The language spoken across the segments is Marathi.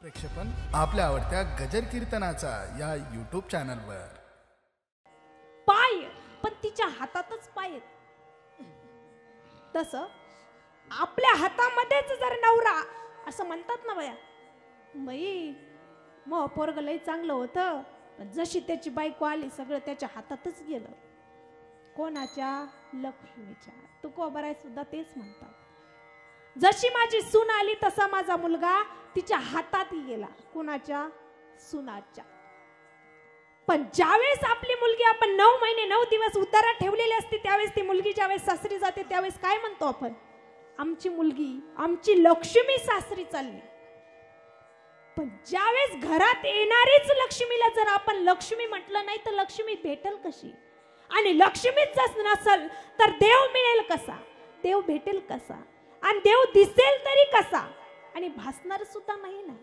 प्रेक्षेपण आपल्या आवडत्या गजर कीर्तनाचा या YouTube चॅनलवर. पाय पण तिच्या हातातच पाय आहेत. तसं आपल्या हातामध्येच जर नवरा असं म्हणतात ना बया, बाई मग पोरग लई चांगलं होतं, पण जशी त्याची बायको आली सगळं त्याच्या हातातच गेलं. कोणाच्या? लक्ष्मीच्या. तुकोबाराय सुद्धा तेच म्हणतात, जशी माझी सून आली तसा माझा मुलगा तिच्या हातात गेला. कोणाच्या? सुनाच्या. पण ज्यावेळेस आपली मुलगी आपण 9 महिने 9 दिवस उतारात ठेवलेली असते, त्यावेळेस ती मुलगी ज्यावेळेस सासरी जाते त्यावेळेस काय म्हणतो आपण? आमची मुलगी, आमची लक्ष्मी सासरी चालली. पण ज्यावेळेस घरात येणारीच लक्ष्मीला जर आपण लक्ष्मी म्हटलं नाही तर लक्ष्मी भेटेल कशी? आणि लक्ष्मीच जर नसल तर देव मिळेल कसा? देव भेटेल कसा? आणि देव दिसेल तरी कसा? आणि भासणार सुद्धा नाही ना.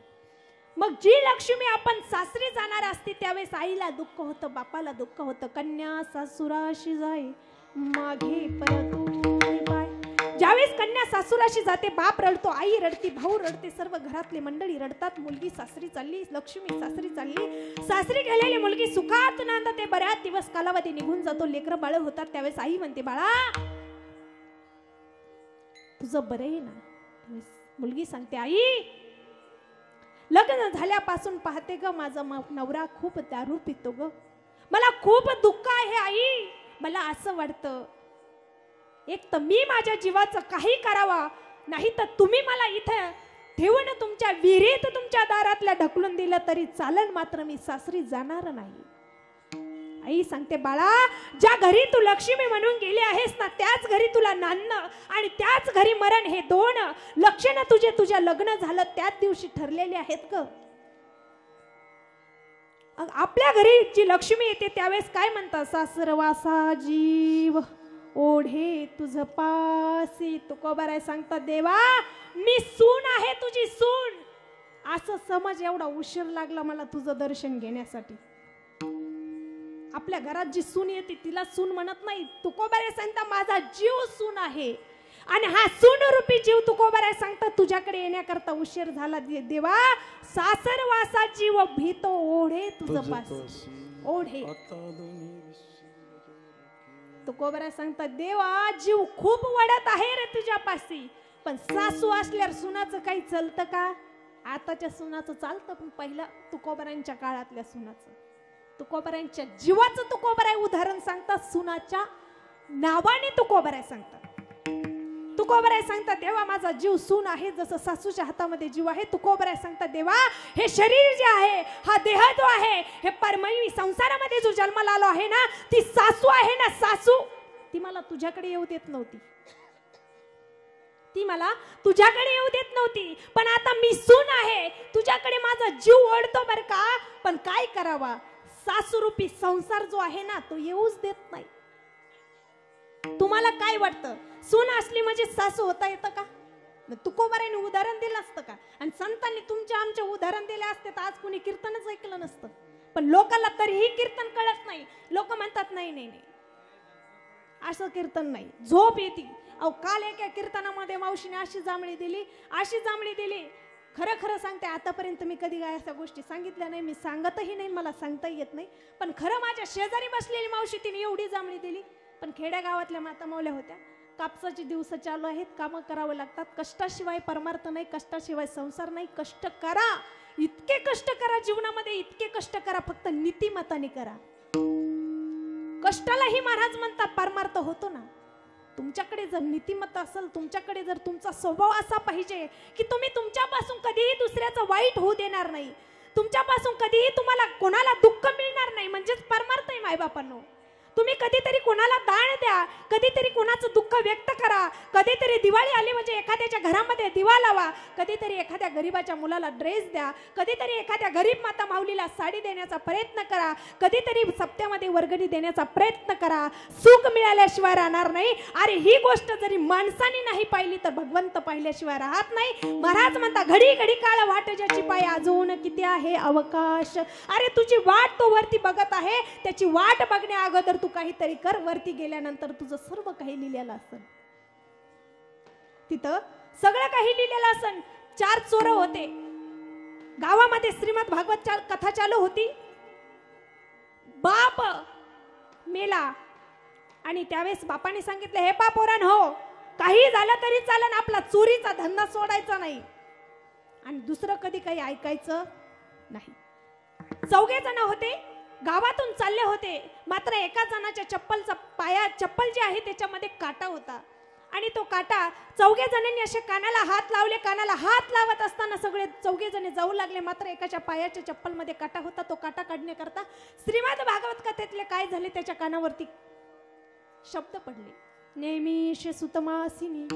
मग जी लक्ष्मी आपण सासरी जाणार असते त्यावेळेस आईला दुःख होतं, बापाला दुःख होतं. कन्या सासुराशी जाय मागे परतू पाय. ज्यावेळेस कन्या सासुराशी जाते, बाप रडतो, आई रडते, भाऊ रडते, सर्व घरातले मंडळी रडतात. मुलगी सासरी चालली, लक्ष्मी सासरी चालली. सासरी गेलेली मुलगी सुखात नांदते. बऱ्याच दिवस कालावधी निघून जातो, लेकरं बाळ होतात. त्यावेळेस आई म्हणते, बाळा तुझं बरं आहे ना? मुलगी सांगते, आई लग्न झाल्यापासून पाहते ग माझा नवरा खूप दारू पितो ग, मला खूप दुःख आहे आई. मला असं वाटतं एक तर मी माझ्या जीवाचं काही करावा, नाही तर तुम्ही मला इथं ठेवून तुमच्या विहिरीत तुमच्या दारातल्या ढकलून दिलं तरी चालेल, मात्र मी सासरी जाणार नाही. आई सांगते, बाळा ज्या घरी तू लक्ष्मी म्हणून गेली आहेस ना त्याच घरी तुला नांदणं आणि त्याच घरी मरण, हे दोन लक्षण तुझ्या लग्न झालं त्याच दिवशी ठरलेले आहेत ग. आपल्या घरी जी लक्ष्मी येते त्यावेळेस काय म्हणतात? सासरवासा जीव ओढे तुझ पासी. तुकोबाराय सांगतात, देवा मी सून आहे, तुझी सून. असं समज, एवढा उशीर लागला मला तुझं दर्शन घेण्यासाठी. आपल्या घरात जी सून येते तिला सून म्हणत नाही. तुकोबाराय सांगता माझा जीव सून आहे, आणि हा सून रूपी जीव तुकोबाराय सांगता तुझ्याकडे येण्याकरता उशीर झाला. देवा सासरवासा जीव भीतो ओढे तुझं पासी. ओढे. तुकोबाराय सांगतात, देवा जीव खूप वडत आहे रे तुझ्यापाशी, पण सासू असल्यावर सुनाचं काही चलतं का? आताच्या सुनाचं चालतं, पण पहिला तुकोबारायांच्या काळातल्या सुनाचं, तुकोबारायांच्या जीवाचं तुकोबाराय उदाहरण सांगतात. सुनाच्या नावाने तुकोबाराय सांगतात. तुकोबाराय सांगतात, देवा माझा जीव सून आहे जसं सासूच्या हातामध्ये जीव आहे. तुकोबाराय सांगतात, देवा हे शरीर जे आहे, हा देह जो आहे, हे परमैवी संसारामध्ये जो जन्माला आलो आहे ना, ती सासू आहे ना, सासू ती मला तुझ्याकडे येऊ देत नव्हती. ती मला तुझ्याकडे येऊ देत नव्हती, पण आता मी सून आहे, तुझ्याकडे माझा जीव ओढतो बर का. पण काय करावा? सासूरूपी संसार जो आहे ना तो येऊच देत नाही. तुम्हाला काय वाटतं, सून असली म्हणजे सासू होता येतं का? तुकोबारायने उदाहरण दिलं असतं का? आणि संतांनी तुमच्या आमच्या उदाहरण दिले असते तर आज कुणी कीर्तनच ऐकलं नसतं. पण लोकांना तरीही कीर्तन कळत नाही. लोक म्हणतात नाही नाही नाही असं कीर्तन नाही, झोप येते. अहो काल एका कीर्तनामध्ये मावशीने अशी जांभळी दिली. खरं खरं सांगते, आतापर्यंत मी कधी काय अशा गोष्टी सांगितल्या नाही, मी सांगतही नाही, मला सांगता येत नाही. पण खरं माझ्या शेजारी बसलेली मावशी तिने एवढी जांभळी दिली. पण खेड्या गावातल्या माता मावल्या होत्या. कापसाचे दिवस चालू आहेत, कामं करावं लागतात, कष्टाशिवाय परमार्थ नाही, कष्टाशिवाय संसार नाही. कष्ट करा, इतके कष्ट करा जीवनामध्ये, इतके कष्ट करा, फक्त नीतिमताने करा. कष्टालाही महाराज म्हणतात परमार्थ होतो ना. तुमच्याकडे जर नीतिमत्ता असेल, तुमच्याकडे जर तुमचा स्वभाव असा पाहिजे की तुम्ही तुमच्यापासून कधीही दुसऱ्याचं वाईट होऊ देणार नाही, तुमच्यापासून कधीही तुम्हाला कोणाला दुःख मिळणार नाही, म्हणजेच परमार्थ आहे मायबापांनो. तुम्ही कधीतरी कोणाला दान द्या, कधीतरी कोणाचं दुःख व्यक्त करा, कधीतरी दिवाळी आली म्हणजे एखाद्याच्या घरामध्ये दिवा लावा, कधीतरी एखाद्या गरीबाच्या मुलाला ड्रेस द्या, कधीतरी एखाद्या गरीब माता माऊलीला साडी देण्याचा प्रयत्न करा, कधीतरी सप्त्यामध्ये वर्गणी देण्याचा प्रयत्न करा. सुख मिळाल्याशिवाय राहणार नाही. अरे ही गोष्ट जरी माणसाने नाही पाहिली तर भगवंत पाहिल्याशिवाय राहत नाही. महाराज म्हणता, घडी घडी काळ वाट ज्याची पाय अजून किती आहे अवकाश. अरे तुझी वाट तो वरती बघत आहे, त्याची वाट बघण्या अगोदर तू काहीतरी कर. वरती गेल्यानंतर तुझं सर्व काही लिहिलेलं असेल, तिथं सगळं काही लिहिलेलं असेल. 4 चोर होते, गावात घरामध्ये श्रीमद भागवत कथा चालू होती. बाप मेला आणि त्यावेळेस बापाने सांगितलं, हे पोरांनो हो, काही झालं तरी चालन, आपला चोरीचा धंदा सोडायचा नाही आणि दुसरं कधी काही ऐकायचं नाही. चौघे जण होते, गावातून चालले होते. मात्र एका जणाच्या चप्पल जी आहे त्याच्यामध्ये काटा होता आणि तो काटा चौघे जणांनी असे कानाला हात लावले. कानाला हात लावत असताना सगळे चौघे जण जाऊ लागले. मात्र एकाच्या पायाच्या चप्पलमध्ये काटा होता. तो काटा काढण्याकरता श्रीमद भागवत कथेतले काय झाले, त्याच्या कानावरती शब्द पडले. नेमिष सुतमासिनी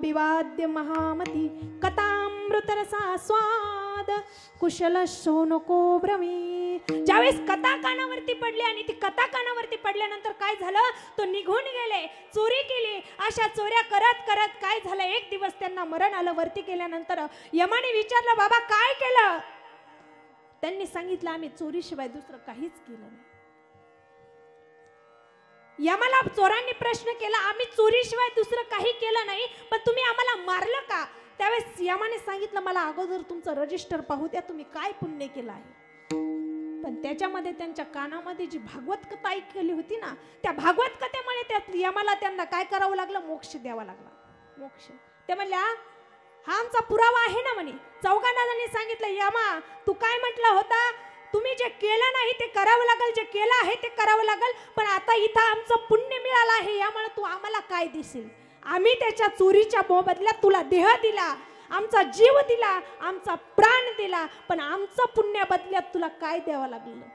विवाद्य महामती कथामृत रसा स्वाद कुशल शोनको भ्रमी. ज्यावेळेस कथा कानावरती पडली आणि ती कथा कानावरती पडल्यानंतर काय झालं, तो निघून गेले, चोरी केली. अशा चोऱ्या करत करत काय झालं, एक दिवस त्यांना मरण आलं. वरती गेल्यानंतर यमाने विचारलं, बाबा काय केलं? त्यांनी सांगितलं, आम्ही चोरीशिवाय दुसरं काहीच केलं नाही. यमाला चोरांनी प्रश्न केला, आम्ही चोरीशिवाय दुसरं काही केलं नाही, पण तुम्ही आम्हाला मारलं का? त्यावेळेस यमाने सांगितलं, मला अगोदर तुमचं रजिस्टर पाहू द्या, तुम्ही काय पुण्य केलं आहे. पण त्याच्यामध्ये त्यांच्या कानामध्ये जी भागवत कथा ऐकली होती ना, त्या भागवत कथेमुळे त्या यमाला त्यांना काय करावं लागलं, मोक्ष द्यावा लागला. मोक्ष. ते म्हणल्या, हा आमचा पुरावा आहे ना म्हणे. चौघांनी सांगितलं, यमा तू काय म्हटलं होता, तुम्ही जे केलं नाही ते करावं लागेल, जे केलं आहे ते करावं लागेल, पण आता इथं आमचं पुण्य मिळालं आहे, यामुळे तू आम्हाला काय दिसेल? आम्ही त्याच्या चोरीच्या मोबदल्यात तुला देह दिला, आमचा जीव दिला, आमचा प्राण दिला, पण आमचं पुण्य बदल्यात तुला काय द्यावं लागलं?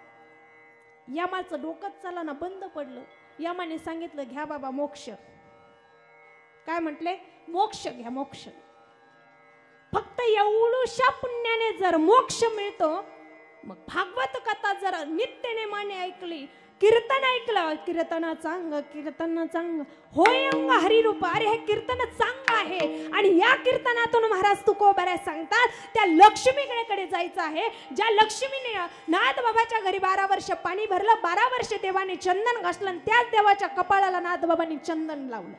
यमाचं डोकंच चालना बंद पडलं. यमाने सांगितलं, घ्या बाबा मोक्ष. काय म्हटले? मोक्ष घ्या, मोक्ष. फक्त एवढ्याशा पुण्याने जर मोक्ष मिळतो, मग भागवत कथा जर नित्यनेमाने ऐकली, कीर्तन ऐकलं, कीर्तन चांग होय अंग हरिरूप. अरे हे कीर्तन चांग आहे आणि या कीर्तनातून महाराज तुकोबाराय सांगतात, त्या लक्ष्मीकडे जायचं आहे. ज्या लक्ष्मीने नाथ बाबाच्या घरी 12 वर्ष पाणी भरलं, 12 वर्ष देवाने चंदन घासलं आणि त्याच देवाच्या कपाळाला नाथ बाबांनी चंदन लावलं.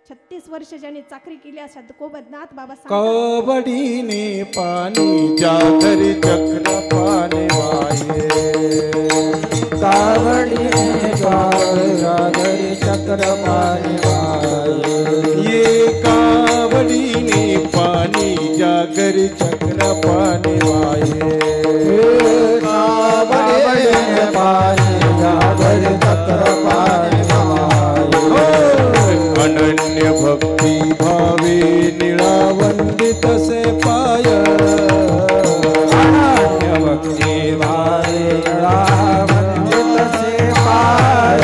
36 वर्ष ज्याने चाकरी केली अशा तुकोबनाथ बाबा कबडीने पाणी जागरी चक्र पाणी वाये. कावडीने जागरी चक्र पाणी वाये. ये कावडीने पाणी जागरी चक्र पाणी वाये. कावडीने पाणी जागरी चक्र पाणी वाये. अनन्य भक्ती भावे निळावंदित से पाय. अनन्य भक्ती भावे निळावंदित से पाय.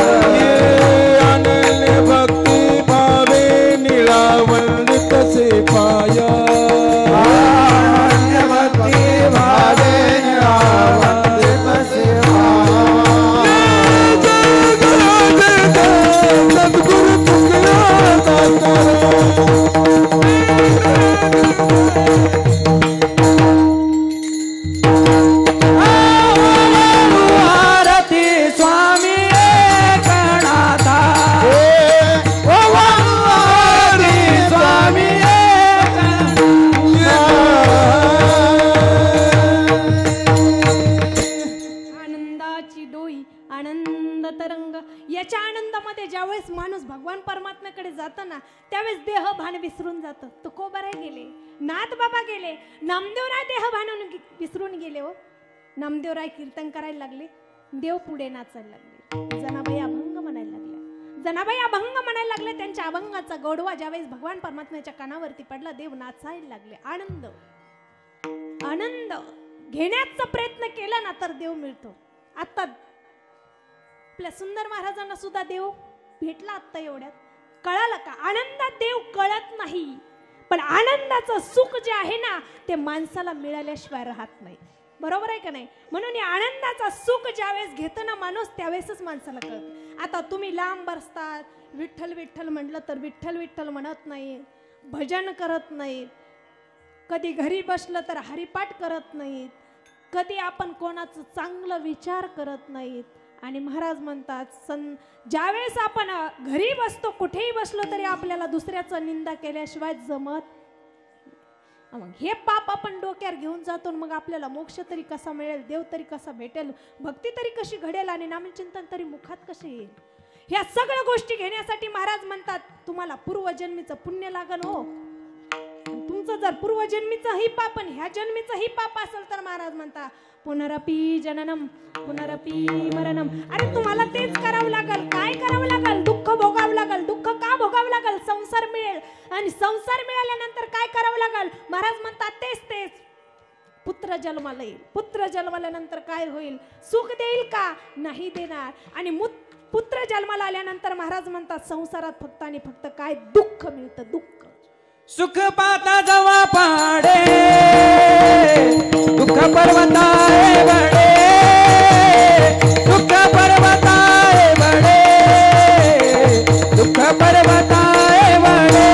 अनन्य भक्ती भावे निळावंदित से पाय. अनन्य भक्ती भावे निळावंदित से पाय. सद्गुरु आरती स्वामी एकनाथा. आरती स्वामी आनंदाची डोई, आनंद तरंग. याच्या आनंदामध्ये ज्यावेळेस माणूस भगवान परमात्म्याकडे जातो ना, त्यावेळेस देह भान विसरून जातं. तुकोबाराय गेले, नाथ बाबा गेले, नामदेवराय देह भान विसरून गेले. हो, नामदेवराय कीर्तन करायला लागले, देव पुढे नाचायला लागले. जनाबाई अभंग म्हणायला लागल्या, जनाबाई अभंग म्हणायला लागले. त्यांच्या अभंगाचा गोडवा ज्यावेळेस भगवान परमात्म्याच्या कानावरती पडला, देव नाचायला लागले. आनंद आनंद घेण्याचा प्रयत्न केला ना तर देव मिळतो. आता आपल्या सुंदर महाराजांना सुद्धा देव भेटला. आता एवढ्यात कळालं का? आनंदात देव कळत नाही, पण आनंदाचं सुख जे आहे ना ते माणसाला मिळाल्याशिवाय राहत नाही. बरोबर आहे का नाही? म्हणून या आनंदाचा सुख ज्यावेळेस घेतो ना माणूस, त्यावेळेसच माणसाला कळत. आता तुम्ही लांब बसतात, विठ्ठल विठ्ठल म्हटलं तर विठ्ठल विठ्ठल म्हणत नाही, भजन करत नाहीत, कधी घरी बसलं तर हरिपाठ करत नाहीत, कधी आपण कोणाचं चांगलं विचार करत नाहीत. आणि महाराज म्हणतात, ज्यावेळेस आपण घरी बसतो, कुठेही बसलो तरी आपल्याला दुसऱ्याचं निंदा केल्याशिवाय जमत. मग हे पाप आपण डोक्यावर घेऊन जातो, मग आपल्याला मोक्ष तरी कसा मिळेल, देव तरी कसा भेटेल, भक्ती तरी कशी घडेल आणि नामचिंतन तरी मुखात कसे येईल. ह्या सगळ्या गोष्टी घेण्यासाठी महाराज म्हणतात तुम्हाला पूर्वजन्मीचं पुण्य लागल हो. तुमचं जर पूर्वजन्मीचं ही पाप आणि ह्या जन्मीचं ही पाप असेल तर महाराज म्हणता पुनरपी जननम पुनरपी मरणम. अरे तुम्हाला तेच करावं लागल. काय करावं लागल? दुःख भोगावं लागल. दुःख का भोगावं लागल? संसार मिळेल आणि संसार मिळाल्यानंतर काय करावं लागल? महाराज म्हणतात तेच पुत्र जन्माला येईल. पुत्र जन्माल्यानंतर काय होईल? सुख देईल का? नाही देणार. आणि पुत्र जन्माला आल्यानंतर महाराज म्हणतात संसारात फक्त आणि फक्त काय? दुःख मिळतं. दुःख. सुख पाता जवा पाडे दुःख पर्वताए बडे दुःख पर्वताए बडे दुःख पर्वताए बडे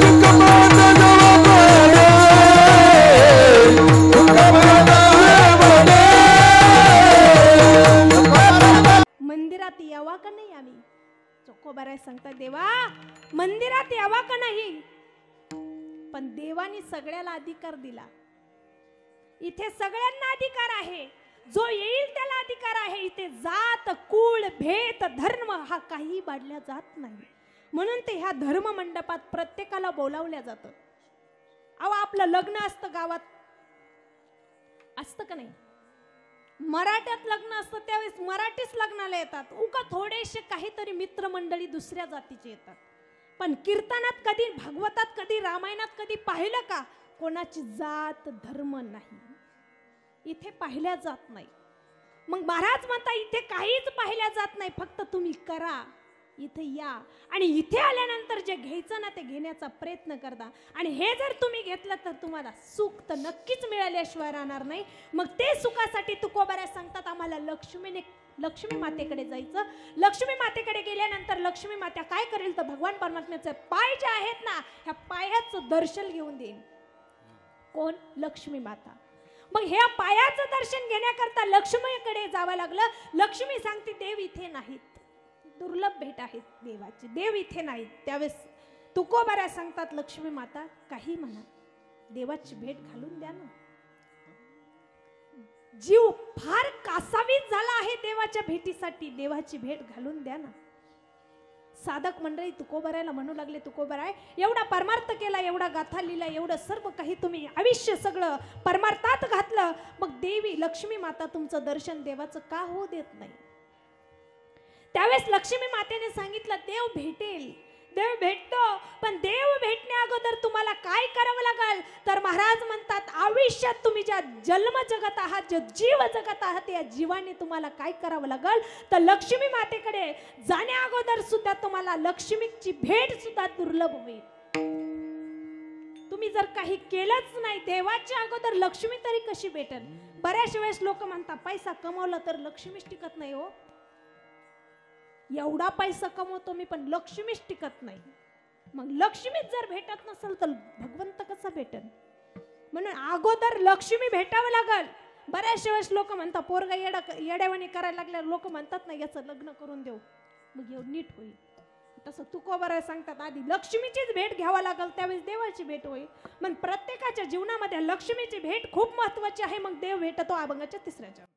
सुख पाता जवा पाडे दुःख पर्वताए बडे. मंदिरात यावा का नाही? आम्ही चोखोबाराय सांगतात देवा मंदिरात यावा का नाही? पण देवानी सगळ्याला अधिकार दिला. इथे सगळ्यांना अधिकार आहे. जो येईल त्याला अधिकार आहे. इथे जात कुळ भेद धर्म हा काही बाडल्या जात नाही. म्हणून ते ह्या धर्म मंडपात प्रत्येकाला बोलावल्या जातं. अहो आपलं लग्न असतं गावात असतं का नाही? मराठ्यात लग्न असतं त्यावेळेस मराठीच लग्नाला येतात. उगा थोडेसे काहीतरी मित्रमंडळी दुसऱ्या जातीचे येतात. पण कीर्तनात कधी, भागवतात कधी, रामायणात कधी पाहिलं का कोणाची जात धर्म नाही? इथे पाहिल्या जात नाही. मग महाराज म्हणता इथे काहीच पाहिल्या जात नाही. फक्त तुम्ही करा. इथे या आणि इथे आल्यानंतर जे घ्यायचं ना ते घेण्याचा प्रयत्न करता. आणि हे जर तुम्ही घेतलं तर तुम्हाला सुख तर नक्कीच मिळाल्याशिवाय राहणार नाही. मग ते सुखासाठी तुकोबाऱ्या सांगतात आम्हाला लक्ष्मी मातेकडे जायचं. लक्ष्मी मातेकडे गेल्यानंतर लक्ष्मी माता काय करेल तर भगवान परमात्म्याचे पाय जे आहेत ना ह्या पायाचं दर्शन घेऊन देईल. कोण? लक्ष्मी माता. मग ह्या पायाचं दर्शन घेण्याकरता लक्ष्मीकडे जावं लागलं. लक्ष्मी सांगते देव इथे नाहीत. दुर्लभ भेट आहेत देवाची. देव इथे नाहीत. त्यावेळेस तुकोबाऱ्या सांगतात लक्ष्मी माता काही म्हणा देवाची भेट घालून द्या ना. जीव फार कासावीस झाला आहे देवाच्या भेटीसाठी. देवाची भेट घालून द्या ना. साधक मंडळी तुकोबाऱ्याला म्हणू लागले तुकोबाराय एवढा परमार्थ केला, एवढा गाथा लिहिला, एवढं सर्व काही तुम्ही आयुष्य सगळं परमार्थात घातलं, मग देवी लक्ष्मी माता तुमचं दर्शन देवाचं का होऊ देत नाही? त्यावेळेस लक्ष्मी मातेने सांगितलं देव भेटेल, देव भेटतो, पण देव भेटण्या अगोदर तुम्हाला काय करावं लागेल तर महाराज म्हणतात आयुष्यात तुम्ही ज्या जन्म जगत आहात, जे जीव जगत आहात, या जीवाने तुम्हाला काय करावं लागेल तर लक्ष्मी मातेकडे जाण्या अगोदर सुद्धा तुम्हाला लक्ष्मीची भेट सुद्धा दुर्लभ होईल. तुम्ही जर काही केलंच नाही देवाच्या अगोदर लक्ष्मी तरी कशी भेटेल? बऱ्याच वेळेस लोक म्हणतात पैसा कमवला तर लक्ष्मीच टिकत नाही. हो, एवढा पैसा कमवतो मी पण लक्ष्मीच टिकत नाही. मग लक्ष्मीच जर भेटत नसेल तर भगवंत कसा भेटेल? म्हणून अगोदर लक्ष्मी भेटावं लागल. बऱ्याच वेळेस लोक म्हणतात पोरगा येड्यावानी करायला लागल्या, लोक म्हणतात ना याचं लग्न करून देऊ मग एवढं नीट होईल. तसं तुकोबाराय सांगतात आधी लक्ष्मीचीच भेट घ्यावा लागल त्यावेळेस देवाची भेट होईल. मग प्रत्येकाच्या जीवनामध्ये लक्ष्मीची भेट खूप महत्वाची आहे. मग देव भेटतो अभंगाच्या तिसऱ्या चरणात.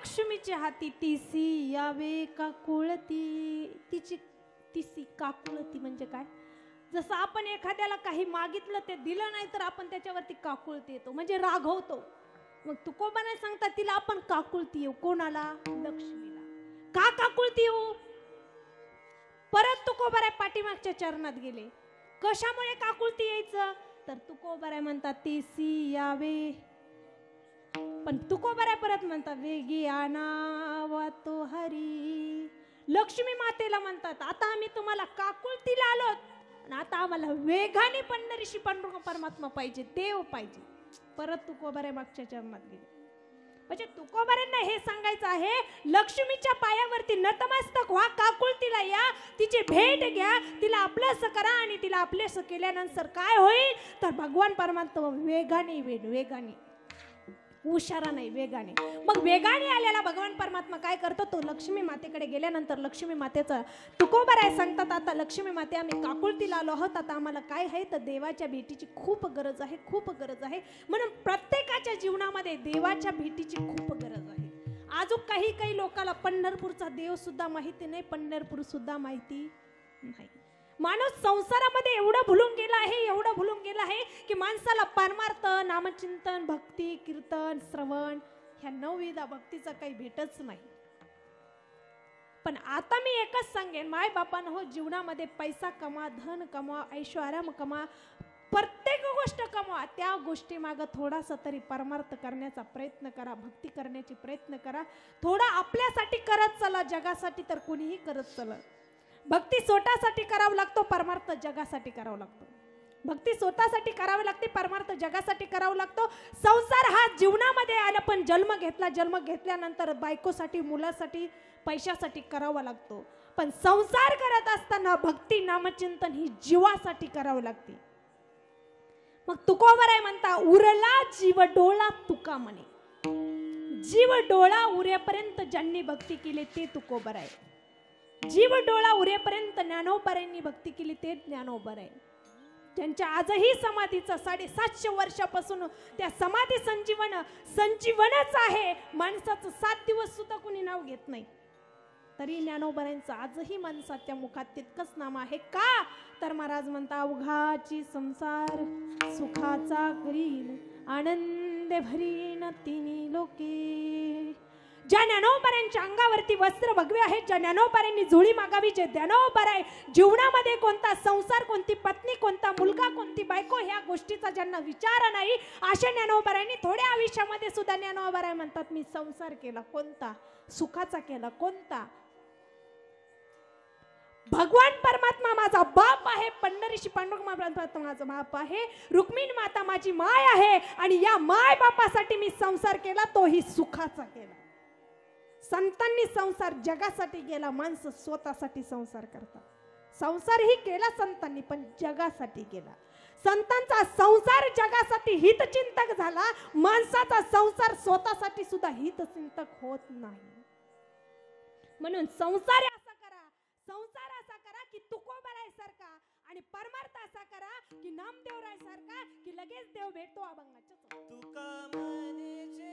लक्ष्मीच्या हाती तिसी यावे काकुळती. तिसी काकुळती म्हणजे काय? जसं आपण एखाद्याला काही मागितलं ते दिलं नाही तर आपण त्याच्यावरती काकुळती येतो, म्हणजे रागवतो. मग तुकोबाने सांगतात तिला आपण काकुळती येऊ. कोणाला? लक्ष्मीला. का काकुळती येऊ? परत तुकोबाराय पाठीमागच्या चरणात गेले. कशामुळे काकुळती यायचं? तर तुकोबाराय म्हणतात तिसी यावे. पण तुकोबाराय परत म्हणतात वेगी आणावा तो हरी. लक्ष्मी मातेला म्हणतात आता आम्ही तुम्हाला काकुळतीला आलोत, आणि आता आम्हाला वेगाने पंढरीशी पांडुरंग परमात्मा पाहिजे, देव पाहिजे. परत तुकोबाराय मागच्या चरणात गेले. म्हणजे तुकोबारांना हे सांगायचं आहे, लक्ष्मीच्या पायावरती नतमस्तक व्हा, काकुळतीला या, तिची भेट घ्या, तिला आपलंसं करा. आणि तिला आपलंसं केल्यानंतर काय होईल तर भगवान परमात्मा वेगाने येईल. वेगाने, उशारा नाही, वेगाने. मग वेगाने आलेला भगवान परमात्मा काय करतो? तो लक्ष्मी मातेकडे गेल्यानंतर लक्ष्मी मातेचा तुकोबाराय सांगतात आता लक्ष्मी माते आम्ही काकुळतीला आलो आहोत, आता आम्हाला काय आहे तर देवाच्या भेटीची खूप गरज आहे, खूप गरज आहे. म्हणून प्रत्येकाच्या जीवनामध्ये देवाच्या भेटीची खूप गरज आहे. अजून काही लोकांना पंढरपूरचा देव सुद्धा माहिती नाही, पंढरपूर सुद्धा माहिती नाही. माणूस संसारामध्ये एवढं भुलून गेला आहे, एवढं भुलून गेला आहे की माणसाला परमार्थ, नामचिंतन, भक्ती, कीर्तन, श्रवण ह्या 9 विधा भक्तीचा काही भेटच नाही. पण आता मी एकच सांगेन, माय बापानं हो, जीवनामध्ये पैसा कमा, धन कमा, ऐश्वर्य कमा, प्रत्येक गोष्ट कमवा, त्या गोष्टी मागं थोडासा तरी परमार्थ करण्याचा प्रयत्न करा, भक्ती करण्याची प्रयत्न करा. थोडा आपल्यासाठी करत चला, जगासाठी तर कुणीही करत चला. भक्ती स्वतःसाठी करावं लागतो, परमार्थ जगासाठी करावं लागतो. भक्ती स्वतःसाठी करावी लागते, परमार्थ जगासाठी करावं लागतो. संसार हा जीवनामध्ये आला, पण जन्म घेतल्यानंतर बायकोसाठी, मुलासाठी, पैशासाठी करावा लागतो. पण संसार करत असताना भक्ती, नामचिंतन ही जीवासाठी करावं लागते. मग तुकोबाराय म्हणता उरला जीव डोळा तुका म्हणे. जीव डोळा उरेपर्यंत ज्यांनी भक्ती केली ते तुकोबाराय. जीव डोळा उरेपर्यंत ज्ञानोबारायांनी भक्ती केली ते ज्ञानोबाराय. ज्यांच्या आजही समाधीचं 750 वर्षापासून त्या समाधी संजीवनच आहे. माणसाचं 7 दिवस सुद्धा कोणी नाव घेत नाही, तरी ज्ञानोबारायांचं आजही माणसाच्या मुखात तितकंच नाम आहे. का तर महाराज म्हणता अवघाची संसार सुखाचा करील, आनंद भरीन तिन्ही लोके. ज्या ज्ञानोबारायांच्या अंगावरती वस्त्र भगवे आहेत, ज्या ज्ञानोबारायांनी झोळी मागावी, जे ज्ञानोबाराय जीवनामध्ये कोणता संसार, कोणती पत्नी, कोणता मुलगा, कोणती बायको ह्या गोष्टीचा ज्यांना विचार नाही, अशा ज्ञानोबारायांनी थोड्या आयुष्यामध्ये सुद्धा ज्ञानोबाराय म्हणतात मी संसार केला, कोणता सुखाचा केला, कोणता. भगवान परमात्मा माझा बाप आहे, पंढरीशी पांडुरंग परमात्मा माझा बाप आहे, रुक्मिणी माता माझी माय आहे, आणि या माय बापासाठी मी संसार केला, तोही सुखाचा केला. संतांनी संसार जगासाठी केला, माणसं स्वतःसाठी संसार करतात. संसारही केला संतांनी, पण जगासाठी केला. संतांचा संसार जगासाठी हितचिंतक झाला, माणसाचा संसार स्वतःसाठी सुद्धा हितचिंतक होत नाही. म्हणून संसार असा करा की तुकोबाराय सारखा, आणि परमार्थ असा करा की नामदेवराय सारखा, की लगेच देव भेटतो अभंगाच्या. तुका म्हणेचे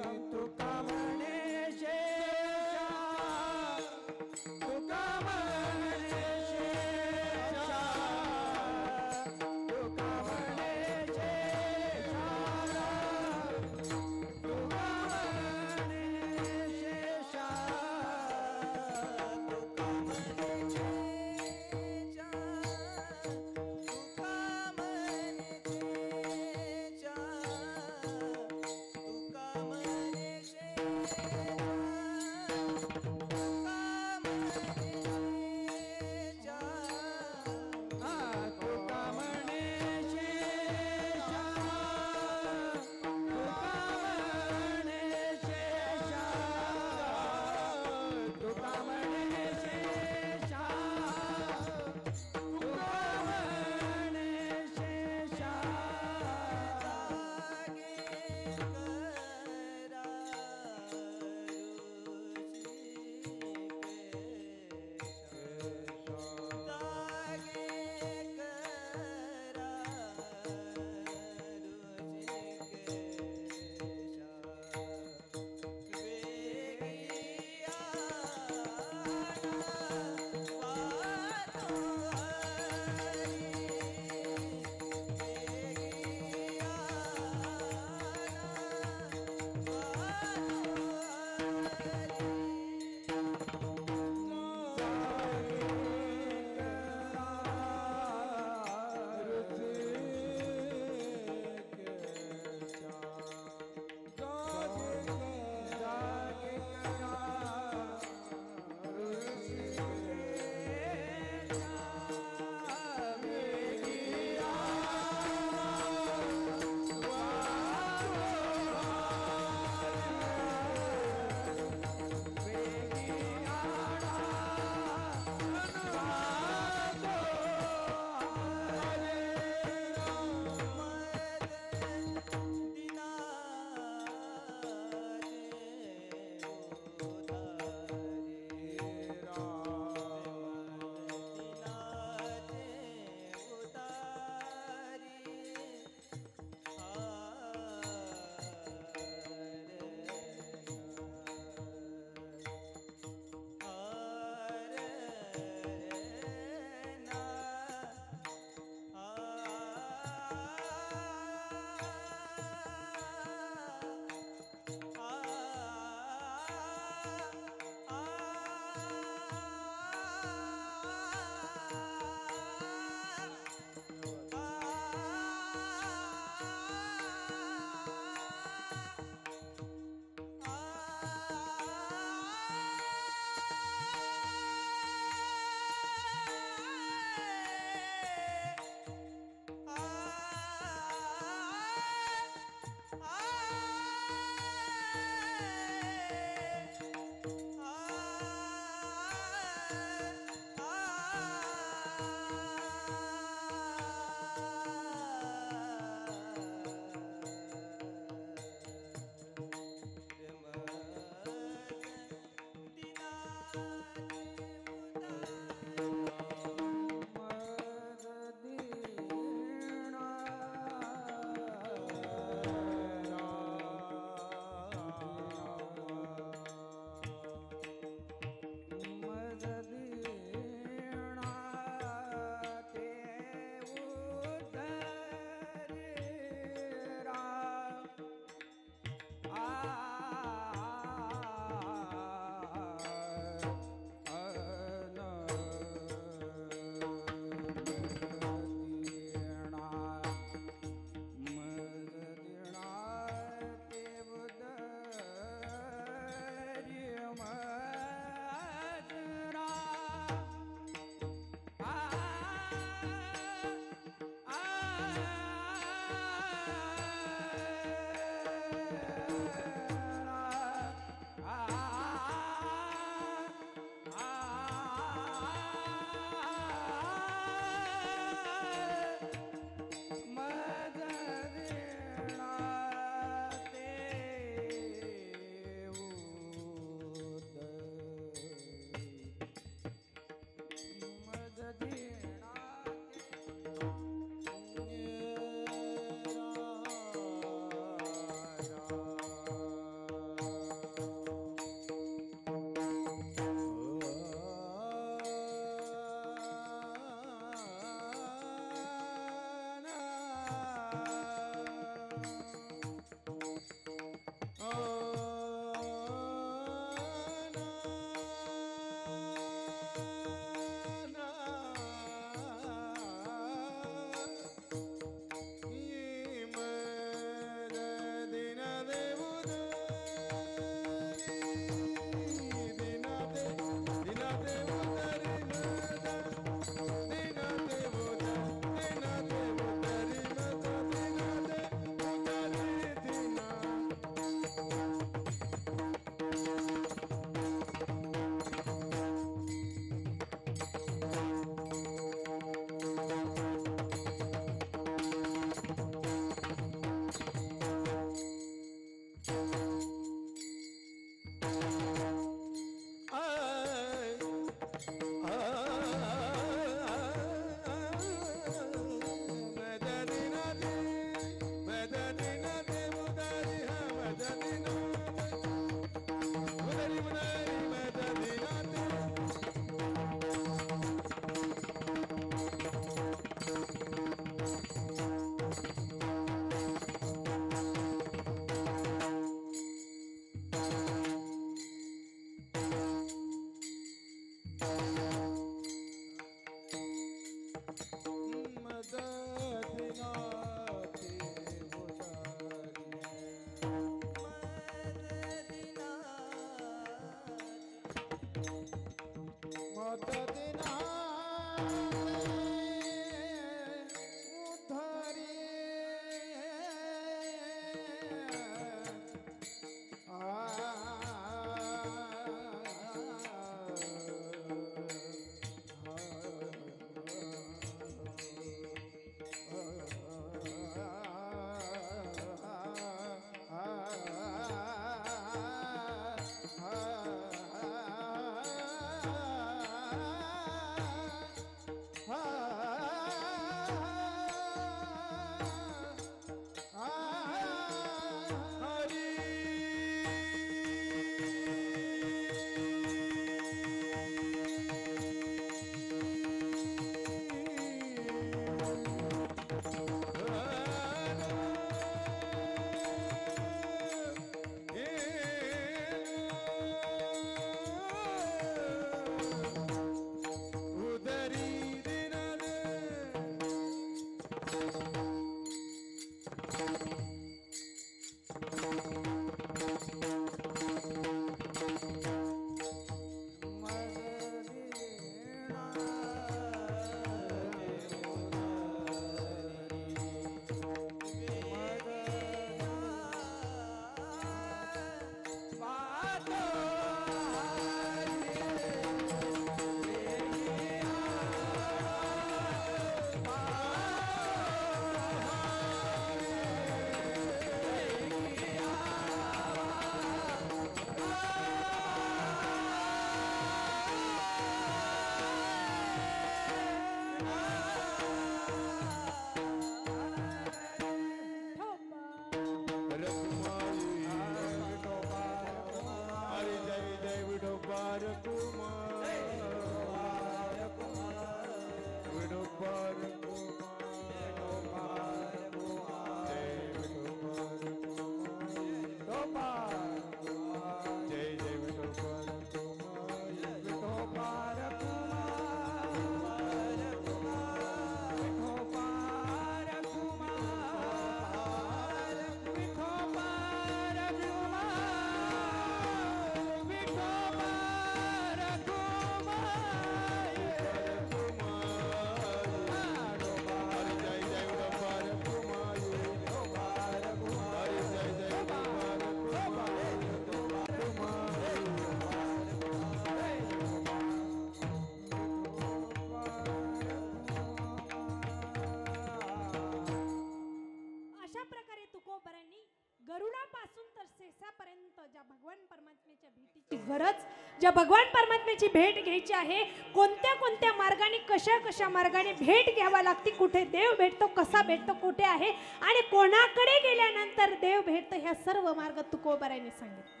गरुडापासून तर शेषापर्यंत ज्या भगवान परमात्म्याच्या भेटीची गरज, ज्या भगवान परमात्म्याची भेट घ्यायची आहे, कोणत्या कोणत्या मार्गाने कशा कशा मार्गाने भेट घ्यावा लागते, कुठे देव भेटतो, कसा भेटतो, कुठे आहे आणि कोणाकडे गेल्यानंतर देव भेटतो, ह्या सर्व मार्ग तुकोबाराने सांगितला.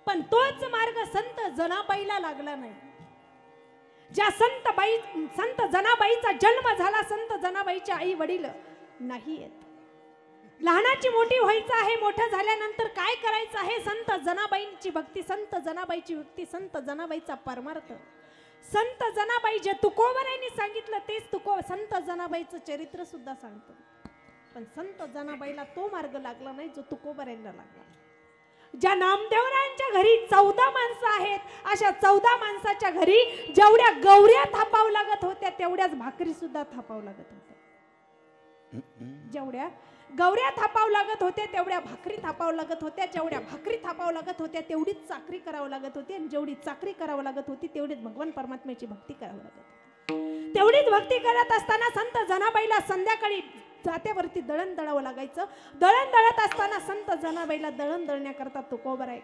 पण तोच मार्ग संत जनाबाईला लागला नाही. ज्या संत जनाबाईचा जन्म झाला, संत जनाबाईचे आई वडील नाही आहेत. लहानाची मोठी व्हायचं आहे, मोठं झाल्यानंतर काय करायचं आहे, संत जनाबाईंची भक्ती, संत जनाबाईची भक्ती, संत जनाबाईचा परमार्थ. संत जनाबाई जे तुकोबारायांनी सांगितलं तेच संत जनाबाईचं चरित्र सुद्धा सांगतो. पण संत जनाबाईला तो मार्ग लागला नाही जो तुकोबारायांना लागला. ज्या नामदेवरायांच्या घरी 14 माणसं आहेत, अशा 14 माणसाच्या घरी जेवढ्या गौऱ्या थापाव लागत होत्या तेवढ्याच भाकरी सुद्धा थापाव लागत होत्या. जेवढ्या गौऱ्या थापाव लागत होत्या तेवढ्या भाकरी थापाव लागत होत्या. जेवढ्या भाकरी थापाव लागत होत्या तेवढीच चाकरी करावं लागत होती. आणि जेवढी चाकरी करावं लागत होती तेवढीच भगवान परमात्म्याची भक्ती करावं लागत होती. तेवढीच भक्ती करत असताना संत जनाबाईला संध्याकाळी जात्यावरती दळण दळावं लागायचं. दळण दळत असताना संत जनाबाईला दळण दळण्याकरता तुकोबाराय,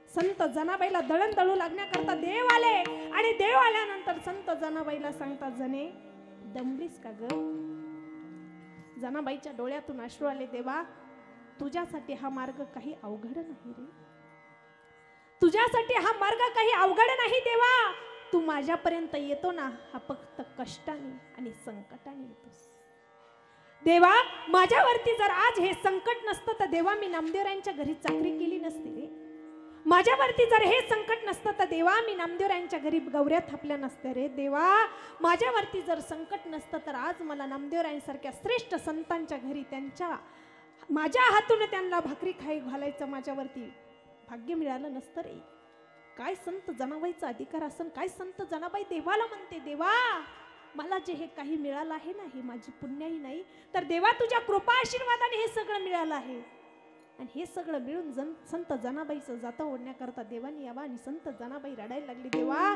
संत जनाबाईला दळण दळू लागण्याकरता देव आले. आणि देव आल्यानंतर संत जनाबाईला सांगतात, जने दमलीस का ग? जनाबाईच्या डोळ्यातून अश्रू आले. देवा, तुझ्यासाठी हा मार्ग काही अवघड नाही रे, तुझ्यासाठी हा मार्ग काही अवघड नाही. देवा, तू माझ्यापर्यंत येतो ना, हा फक्त कष्टाने आणि संकटाने येतोस. देवा, माझ्यावरती जर आज हे संकट नसतं तर देवा मी नामदेवरायांच्या घरी चाकरी केली नसती रे. माझ्यावरती जर हे संकट नसतं तर देवा मी नामदेवरायांच्या घरी गौऱ्या थापल्या नसत्या रे. देवा, माझ्यावरती जर संकट नसतं तर आज मला नामदेवरायांसारख्या श्रेष्ठ संतांच्या घरी त्यांच्या माझ्या हातून त्यांना भाकरी खाई घालायचं माझ्यावरती भाग्य मिळालं नसतं रे. काय संत जनाबाईचा अधिकार असन, काय संत जनाबाई देवाला म्हणते, देवा मला जे हे काही मिळालं आहे ना, हे माझी पुण्याई नाही, तर देवा तुझ्या कृपा आशीर्वादाने हे सगळं मिळालं आहे. आणि हे सगळं मिळून संत जनाबाईचं जाता ओढण्याकरता देवानी यावा. आणि संत जनाबाई रडायला लागली, देवा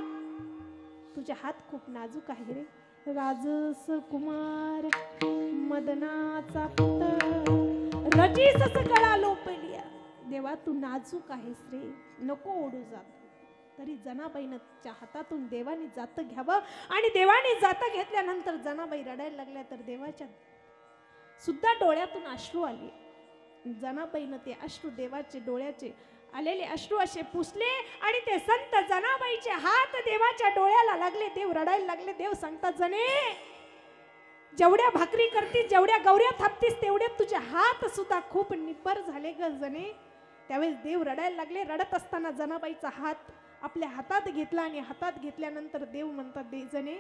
तुझे हात खूप नाजूक आहे रे. राजस कुमार मदनाचा पुत्र रजीसच गळा लोपलिया. देवा तू नाजूक आहेस रे, नको ओढू जात. तरी जनाबाईनं त्या हातातून देवानी जातं घ्यावं. आणि देवानी जातं घेतल्यानंतर जनाबाई रडायला लागल्या तर देवाच्या सुद्धा डोळ्यातून अश्रू आले. जनाबाईनं ते अश्रू, देवाचे डोळ्याचे आलेले अश्रू असे पुसले आणि ते संत जनाबाईचे हात देवाच्या डोळ्याला लागले. देव रडायला लागले. देव सांगतात, जने जेवढ्या भाकरी करतीस, जेवढ्या गौऱ्या थापतीस तेवढे तुझे हात सुद्धा खूप निब्बर झाले ग जने. त्यावेळेस देव रडायला लागले. रडत असताना जनाबाईचा हात आपल्या हातात घेतला आणि हातात घेतल्यानंतर देव म्हणतात, जने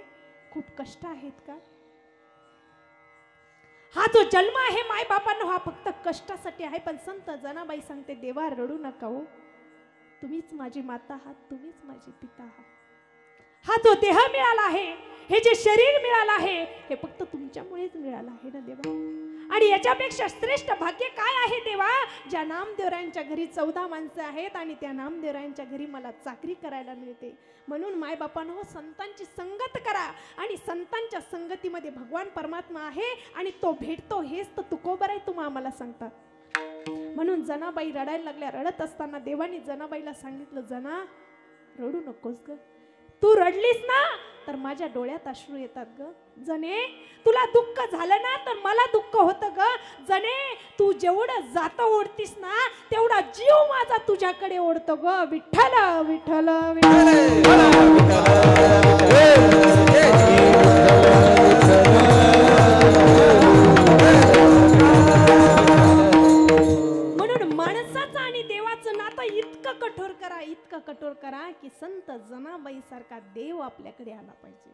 खूप कष्ट आहेत का? हा जो जन्म आहे माय बापांनो हा फक्त कष्टासाठी आहे. पण संत जनाबाई सांगते देवा रडू नका हो, तुम्हीच माझी माता आहात, तुम्हीच माझे पिता आहात. हा जो देह मिळाला आहे, हे जे शरीर मिळालं आहे, हे फक्त तुमच्यामुळेच मिळालं आहे ना देवा. आणि याच्यापेक्षा श्रेष्ठ भाग्य काय आहे देवा, ज्या नामदेवरायांच्या घरी 14 माणसं आहेत आणि त्या नामदेवरायांच्या घरी मला चाकरी करायला मिळते. म्हणून माय बापांनो संतांची संगत करा आणि संतांच्या संगतीमध्ये भगवान परमात्मा आहे आणि तो भेटतो. हेच तर तुकोबराय तुम्ही आम्हाला सांगतात. म्हणून जनाबाई रडायला लागल्या. रडत असताना देवानी जनाबाईला सांगितलं, जना रडू नकोस ग, तू रडलीस ना तर माझ्या डोळ्यात अश्रू येतात ग. जने तुला दुःख झालं ना तर मला दुःख होतं ग. जने तू जेवढं जातं ओढतीस ना तेवढा जीव माझा तुझ्याकडे ओढतो ग. विठ्ठल विठ्ठल म्हणून माणसाचं आणि देवाचं नातं इतकं कठोर करा, इतकं कठोर करा की संत जनाबाई सारखा देव आपल्याकडे आला पाहिजे.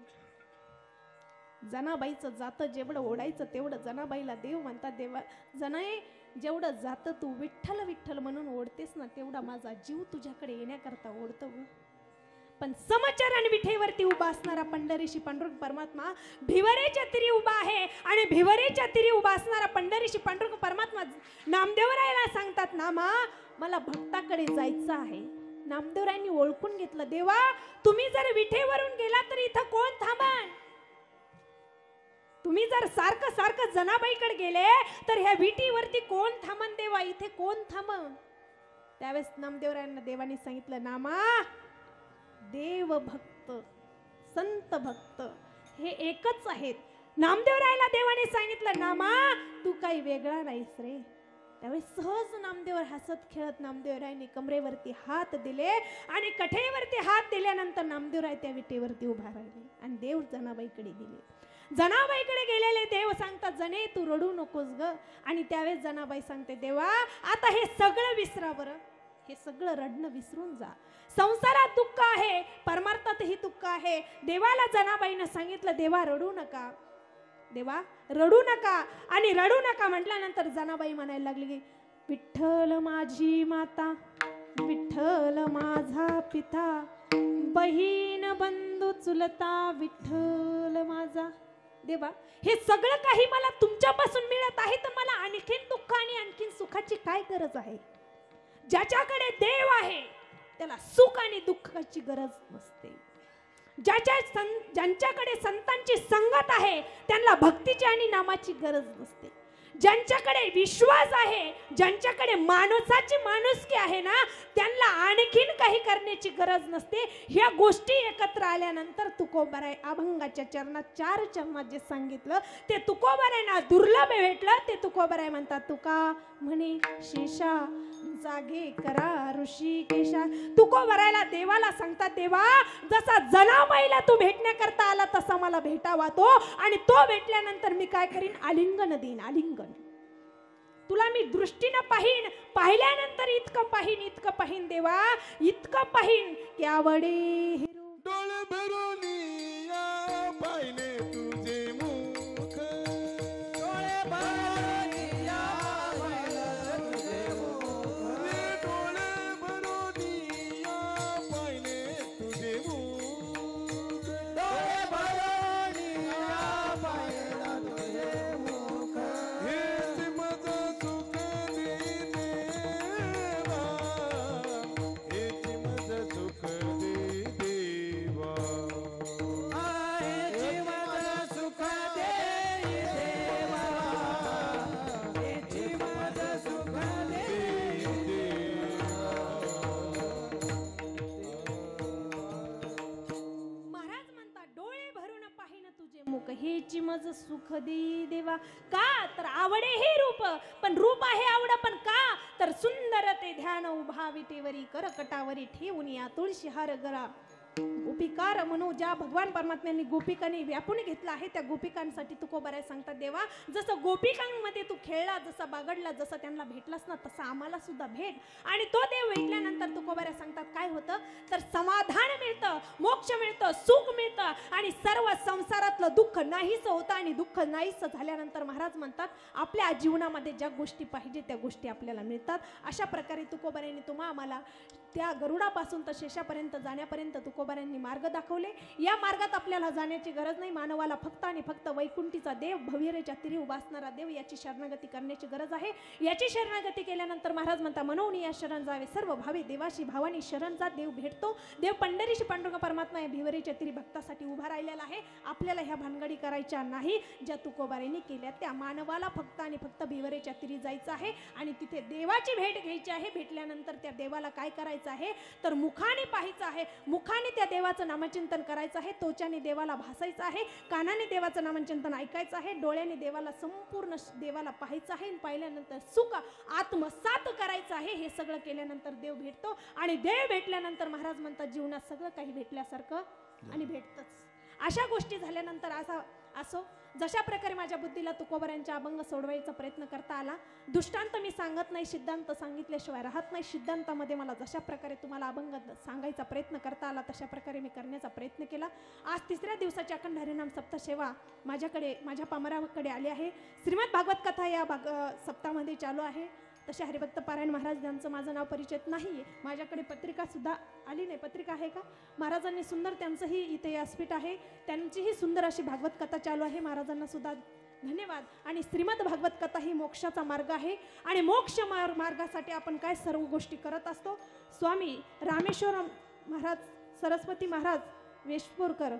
जनाबाईचं जातं जेवढं ओढायचं तेवढं जनाबाईला देव म्हणतात. देवा जनाई जेवढं जातं तू विठ्ठल विठ्ठल म्हणून ओढतेस ना तेवढा माझा जीव तुझ्याकडे येण्याकरता ओढतो ग. पण समचरण विठेवरती उभा असणारा पंढरीशी पांडुरंग परमात्मा भिवरेच्या तिरी उभा आहे आणि भिवरेच्या तिरी उभा असणारा पंढरीशी पांडुरंग परमात्मा नामदेवरायाला सांगतात, नामा मला भक्ताकडे जायचं आहे. नामदेवरायांनी ओळखून घेतलं, देवा तुम्ही जर विठेवरून गेला तर इथं कोण थांबन? तुम्ही जर सारखं सारखं जनाबाईकडे गेले तर ह्या विटीवरती कोण थांबन देवा, इथे कोण थांबन? त्यावेळेस नामदेवरायांना देवानी सांगितलं, नामा देव भक्त संत भक्त हे एकच आहेत. नामदेवरायाला देवाने सांगितलं, नामा तू काही वेगळा नाहीस रे. त्यावेळेस सहज नामदेवर हसत खेळत नामदेवरायांनी कमरेवरती हात दिले आणि कठेवरती हात दिल्यानंतर नामदेवराय त्या विटेवरती उभा राहिले आणि देव जनाबाईकडे गेले. जनाबाईकडे गेलेले देव सांगतात, जने तू रडू नकोस ग. आणि त्यावेळेस जनाबाई सांगते, देवा आता हे सगळं विसरा बरं, हे सगळं रडणं विसरून जा. संसारात दुःख आहे, परमार्थातही दुःख आहे. देवाला जनाबाईनं सांगितलं, देवा रडू नका, देवा रडू नका. आणि रडू नका म्हटल्यानंतर जनाबाई म्हणायला लागली, विठ्ठल माझी माता, विठ्ठल माझा पिता, बहीण बंधू चुलता, विठ्ठल माझा. देवा हे सगळं काही मला तुमच्यापासून मिळत आहे तर मला आणखीन दुःख आणि आणखीन सुखाची काय गरज आहे? ज्याच्याकडे देव आहे त्याला सुख आणि दुःखाची गरज नसते. ज्यांच्याकडे संतांची संगत आहे त्यांना भक्तीची आणि नामाची गरज नसते. ज्यांच्याकडे विश्वास आहे, ज्यांच्याकडे माणसाची माणुसकी आहे ना त्यांना आणखीन काही करण्याची गरज नसते. ह्या गोष्टी एकत्र आल्यानंतर तुकोबाराय अभंगाच्या चरणात 4 चरणात जे सांगितलं ते तुकोबारायांना दुर्लभ भेटलं. ते तुकोबाराय म्हणतात, तुका म्हणे शेषा जागे करा ऋषिकेशा. तुकोबारायला देवाला सांगतात, देवा जसा जनाबाईला तू भेटण्याकरता आला तसा मला भेटावा तो. आणि तो भेटल्यानंतर मी काय करीन? आलिंगन देईन. आलिंगन तुला मी दृष्टीनं पाहीन, पाहिल्यानंतर इतकं पाहीन, इतकं पाहीन देवा, इतकं पाहीन की आवडे हिरो डोळे भरून या पाहिले तुझे मुख, डोळे भरून या पाहिले तुझे मुख, डोळे भरून या पाहिले तुझे मुख, डोळे भरून या पाहिले तुझे मुख. हेच माझं सुख दे देवा, हेच माझं सुख दे देवा, हेच माझं सुख दे देवा, हेच माझं सुख दे देवा. महाराज म्हणतात, डोळे भरून पाहिन तुझे मुख, हेची मज सुख दे देवा. का तर आवडे हे रूप, पण रूप आहे आवड पण का तर सुंदर ते ध्यान उभा विटेवरी करकटावरी ठेवून या तुळशी हार गळा गोपिकार म्हणून ज्या भगवान परमात्म्यांनी गोपिकांनी व्यापून घेतला आहे त्या गोपिकांसाठी तुकोबाराय सांगतात देवा जसं गोपिकांमध्ये तू खेळला जसा बागडला जसं त्यांना भेटलास ना तसं आम्हाला सुद्धा भेट. आणि तो देव भेटल्यानंतर तुकोबाराय सांगतात काय होतं तर समाधान मिळतं, मोक्ष मिळतं, सुख मिळतं आणि सर्व संसारातलं दुःख नाहीच होतं. आणि दुःख नाहीच झाल्यानंतर महाराज म्हणतात आपल्या जीवनामध्ये ज्या गोष्टी पाहिजे त्या गोष्टी आपल्याला मिळतात. अशा प्रकारे तुकोबारायांनी तुम्हा आम्हाला त्या गरुडापासून तर शेषापर्यंत जाण्यापर्यंत तुकोबारायांनी मार्ग दाखवले. या मार्गात आपल्याला जाण्याची गरज नाही. मानवाला फक्त आणि फक्त वैकुंठीचा देव भविरेच्या तिरी उभासणारा देव याची शरणागती करण्याची गरज आहे. याची शरणागती केल्यानंतर महाराज म्हणता म्हणून या शरण जावे सर्व भावे देवाशी भावानी शरण जा. देव भेटतो. देव पंढरीशी पांडुरंग परमात्मा या भिवरेच्या तिरी भक्तासाठी उभा राहिलेला आहे. आपल्याला ह्या भानगडी करायच्या नाही ज्या तुकोबारायांनी केल्या त्या. मानवाला फक्त आणि फक्त भिवरेच्या तिरी जायचं आहे आणि तिथे देवाची भेट घ्यायची आहे. भेटल्यानंतर त्या देवाला काय करायचं आहे तर मुखाने पाहायचं आहे, मुखाने त्या देवाचं नामचिंतन करायचं आहे, तोच्याने देवाला भासायचं आहे, कानाने देवाचं नामचिंतन ऐकायचं आहे, डोळ्याने देवाला संपूर्ण देवाला पाहायचं आहे. पाहिल्यानंतर सुख आत्मसात करायचं आहे. हे सगळं केल्यानंतर देव भेटतो आणि देव भेटल्यानंतर महाराज म्हणतात जीवनात सगळं काही भेटल्यासारखं आणि भेटतच. अशा गोष्टी झाल्यानंतर असो जशा प्रकारे माझ्या बुद्धीला तुकोबारायांचा अभंग सोडवायचा प्रयत्न करता आला. दृष्टांत मी सांगत नाही, सिद्धांत सांगितल्याशिवाय राहत नाही. सिद्धांतामध्ये मला जशा प्रकारे तुम्हाला अभंग सांगायचा प्रयत्न करता आला तशा प्रकारे मी करण्याचा प्रयत्न केला. आज तिसऱ्या दिवसाची अखंड हरिनाम सप्तसेवा माझ्या पामराकडे आली आहे. श्रीमद भागवत कथा या सप्ताहामध्ये चालू आहे. तसे हरिभक्त पारायण महाराज यांचं माझं नाव परिचित नाही आहे. माझ्याकडे पत्रिका सुद्धा आली नाही. पत्रिका आहे का? महाराजांनी सुंदर त्यांचंही इथे व्यासपीठ आहे. त्यांचीही सुंदर अशी भागवत कथा चालू आहे. महाराजांना सुद्धा धन्यवाद. आणि श्रीमद भागवत कथा ही मोक्षाचा मार्ग आहे आणि मोक्ष मार्गासाठी आपण काय सर्व गोष्टी करत असतो. स्वामी रामेश्वर महाराज सरस्वती महाराज वेशपूरकर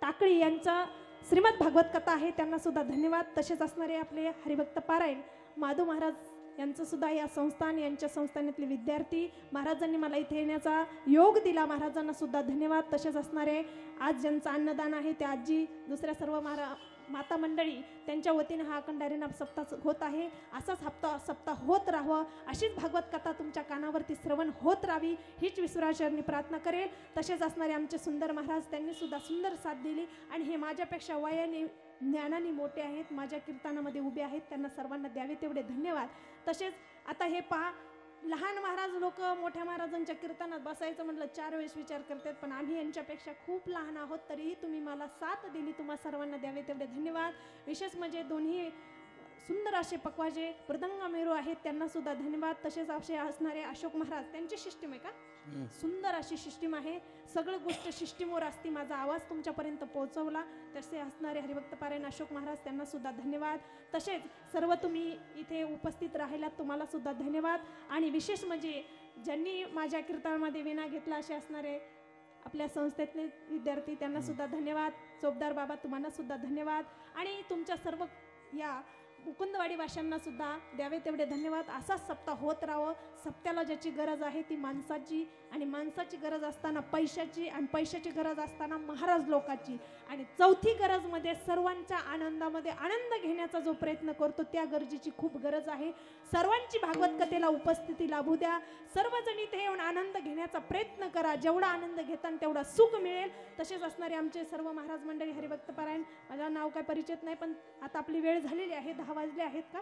टाकळी यांचा श्रीमद भागवत कथा आहे. त्यांना सुद्धा धन्यवाद. तसेच असणारे आपले हरिभक्त पारायण माधव महाराज यांचं सुद्धा या संस्थान यांच्या संस्थानातले विद्यार्थी महाराजांनी मला इथे येण्याचा योग दिला. महाराजांना सुद्धा धन्यवाद. तसेच असणारे आज ज्यांचं अन्नदान आहे त्या आजी दुसऱ्या सर्व माता मंडळी त्यांच्या वतीने हा अखंड हरिनाम सप्ताह होत आहे. असाच सप्ताह होत राहावं, अशीच भागवत कथा तुमच्या कानावरती श्रवण होत राहावी हीच विश्वासचरणी प्रार्थना करेल. तसेच असणारे आमचे सुंदर महाराज त्यांनी सुद्धा सुंदर साथ दिली आणि हे माझ्यापेक्षा वयाने ज्ञानाने मोठे आहेत, माझ्या कीर्तनामध्ये उभे आहेत. त्यांना सर्वांना द्यावे तेवढे धन्यवाद. तसेच आता हे पहा लहान महाराज लोक मोठ्या महाराजांच्या कीर्तनात बसायचं म्हटलं 4 वेळेस विचार करतात, पण आम्ही यांच्यापेक्षा खूप लहान आहोत तरीही तुम्ही मला साथ दिली. तुम्हा सर्वांना द्यावे तेवढे धन्यवाद. विशेष म्हणजे दोन्ही सुंदर असे पकवाजे मृदंग मेरू आहेत त्यांना सुद्धा धन्यवाद. तसेच असे असणारे अशोक महाराज त्यांची सिस्टीम आहे का सुंदर अशी सिस्टीम आहे. सगळं गोष्ट सिस्टीमवर असते. माझा आवाज तुमच्यापर्यंत पोहोचवला. तसे असणारे हरिभक्त पारायण अशोक महाराज त्यांना सुद्धा धन्यवाद. तसेच सर्व तुम्ही इथे उपस्थित राहिलात तुम्हाला सुद्धा धन्यवाद. आणि विशेष म्हणजे ज्यांनी माझ्या कीर्तनामध्ये विना घेतला असे असणारे आपल्या संस्थेतले विद्यार्थी त्यांना सुद्धा धन्यवाद. चोपदार बाबा तुम्हाला सुद्धा धन्यवाद. आणि तुमच्या सर्व या मुकुंदवाडी वाशांना सुद्धा द्यावे तेवढे धन्यवाद. असाच सप्ताह होत राहावं. सप्त्याला ज्याची गरज आहे ती माणसाची आणि माणसाची गरज असताना पैशाची आणि पैशाची गरज असताना महाराज लोकाची आणि चौथी गरज मध्ये सर्वांच्या आनंदामध्ये आनंद घेण्याचा जो प्रयत्न करतो त्या गरजेची खूप गरज आहे. सर्वांची भागवत कथेला उपस्थिती लाभू द्या. सर्वजण इथे येऊन आनंद घेण्याचा प्रयत्न करा. जेवढा आनंद घेताना तेवढा सुख मिळेल. तसेच असणारे आमचे सर्व महाराज मंडळी हरिभक्त पारायण माझं नाव काय परिचित नाही पण आता आपली वेळ झालेली आहे 10 वाजले आहेत का.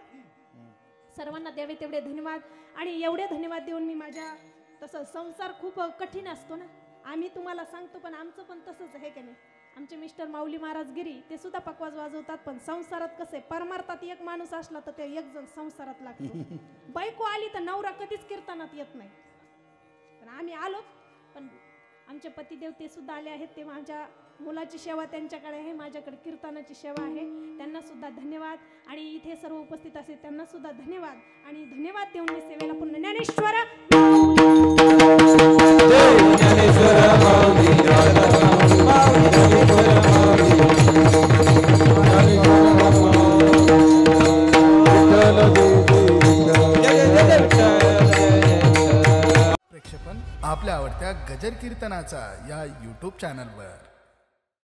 सर्वांना द्यावे तेवढे धन्यवाद. आणि एवढे धन्यवाद देऊन मी माझ्या तसं संसार खूप कठीण असतो ना आम्ही तुम्हाला सांगतो पण आमचं पण तसंच आहे की नाही. आमचे मिस्टर माऊली महाराज गिरी ते सुद्धा पकवाज वाजवतात पण संसारात कसे परमार्थात एक माणूस असला तर ते एक जण संसारात लागतो. बायको आली तर नवरा कधीच कीर्तनात येत नाही पण आम्ही आलो. पण आमचे पतिदेव ते सुद्धा आले आहेत. ते माझ्या मुलाची सेवा त्यांच्याकडे आहे, माझ्याकडे कीर्तनाची सेवा आहे. त्यांना सुद्धा धन्यवाद. आणि इथे सर्व उपस्थित असेल त्यांना सुद्धा धन्यवाद. आणि धन्यवाद देऊन मी सेवेला पुन्हा ज्ञानेश्वर प्रेक्षेपण आपल्या आवडत्या गजर कीर्तनाचा या YouTube चॅनलवर.